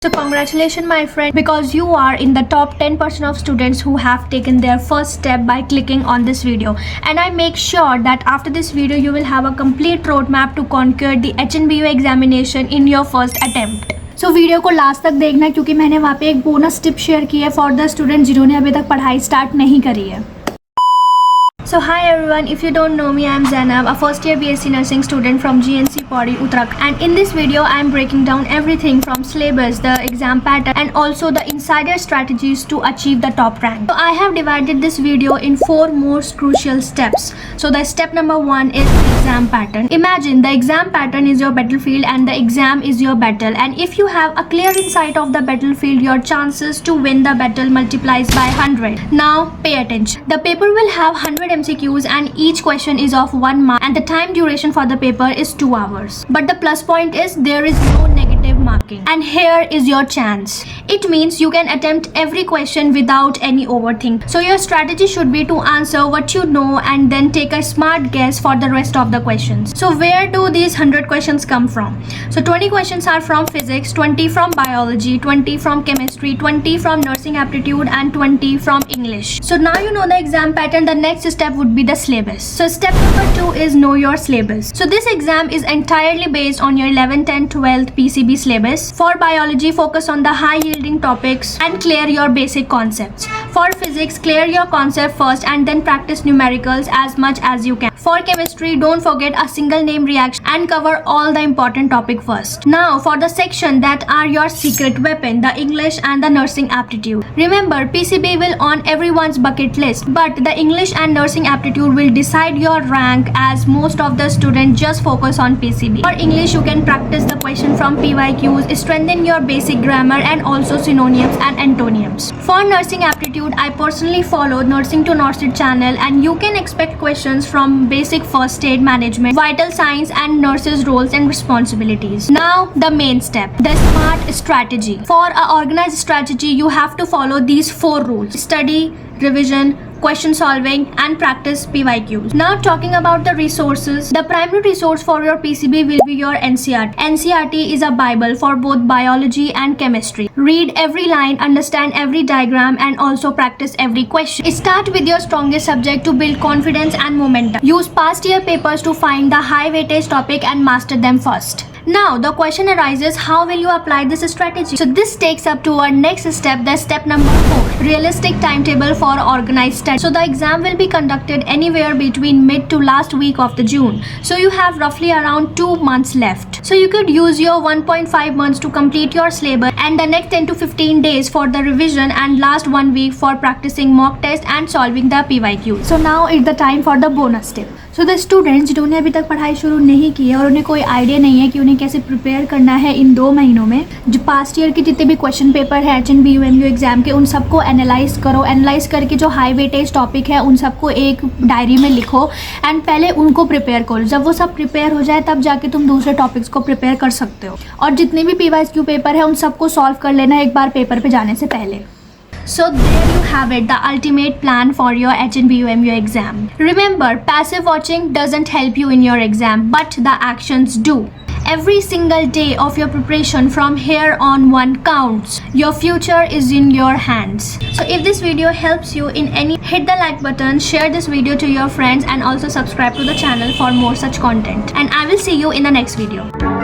So congratulations my friend, because you are in the top 10% of students who have taken their first step by clicking on this video. And I make sure that after this video you will have a complete roadmap to conquer the HNBU examination in your first attempt. So video को last तक देखना क्योंकि मैंने वहाँ पे एक bonus tip share की है फॉर द स्टूडेंट जिन्होंने अभी तक पढ़ाई स्टार्ट नहीं करी है. So hi everyone, if you don't know me, I am Zainab, a first year BSc nursing student from GNC Pauri, Uttarakhand. And in this video, I am breaking down everything from syllabus, the exam pattern and also the insider strategies to achieve the top rank. So I have divided this video in 4 most crucial steps. So the step number 1 is exam pattern. Imagine the exam pattern is your battlefield and the exam is your battle. And if you have a clear insight of the battlefield, your chances to win the battle multiplies by 100. Now pay attention. The paper will have 100 MCQs and each question is of 1 mark and the time duration for the paper is 2 hours. But the plus point is there is no negative marking. And here is your chance. It means you can attempt every question without any overthink. So your strategy should be to answer what you know and then take a smart guess for the rest of the questions. So where do these 100 questions come from? So 20 questions are from physics, 20 from biology, 20 from chemistry, 20 from nursing aptitude and 20 from English. So now you know the exam pattern. The next step would be the syllabus. So step number 2 is know your syllabus. So this exam is entirely based on your 11th, 10th, 12th PCB syllabus. For biology, focus on the high yielding topics and clear your basic concepts. For physics, clear your concept first and then practice numericals as much as you can. For chemistry, don't forget a single name reaction and cover all the important topic first. Now for the section that are your secret weapon, the English and the nursing aptitude. Remember, PCB will on everyone's bucket list, but the English and nursing aptitude will decide your rank as most of the students just focus on PCB. For English, you can practice the question from PYQs, strengthen your basic grammar and also synonyms and antonyms. For nursing aptitude, I personally follow Nursing to Northsid channel and you can expect questions from basic first aid management, vital signs and nurses' roles and responsibilities. Now the main step, the smart strategy. For an organized strategy, you have to follow these 4 rules: study, revision, question solving and practice PYQs. Now talking about the resources, the primary resource for your PCB will be your NCERT. NCERT is a bible for both biology and chemistry. Read every line, understand every diagram and also practice every question. Start with your strongest subject to build confidence and momentum. Use past year papers to find the high weightage topic and master them first. Now the question arises, how will you apply this strategy? So this takes up to our next step, the step number 4, realistic timetable for organized study. So the exam will be conducted anywhere between mid to last week of the June. So you have roughly around 2 months left. So you could use your 1.5 months to complete your syllabus and the next 10 to 15 days for the revision and last 1 week for practicing mock test and solving the PYQ. So now it's the time for the bonus tip. So the students जिन्होंने अभी तक पढ़ाई शुरू नहीं की है और उन्हें कोई आइडिया नहीं है कि उन्हें कैसे प्रिपेयर करना है इन 2 महीनों में, जो पास्ट ईयर के जितने भी क्वेश्चन पेपर है HNBU MU एग्जाम के, उन सबको एनालाइज करो. एनालाइज करके जो हाई वेटेज टॉपिक है उन सबको एक डायरी में लिखो एंड पहले उनको प्रिपेयर करो. जब वो सब प्रिपेयर हो जाए तब जाके तुम दूसरे टॉपिक्स को प्रिपेयर कर सकते हो. और जितने भी PYQ पेपर है उन सबको सॉल्व कर लेना एक बार पेपर पे जाने से पहले. So there you have it, the ultimate plan for your HNBU MU exam. Remember, passive watching doesn't help you in your exam, but the actions do. Every single day of your preparation from here on one counts. Your future is in your hands. So if this video helps you in any, hit the like button, share this video to your friends and also subscribe to the channel for more such content. And I will see you in the next video.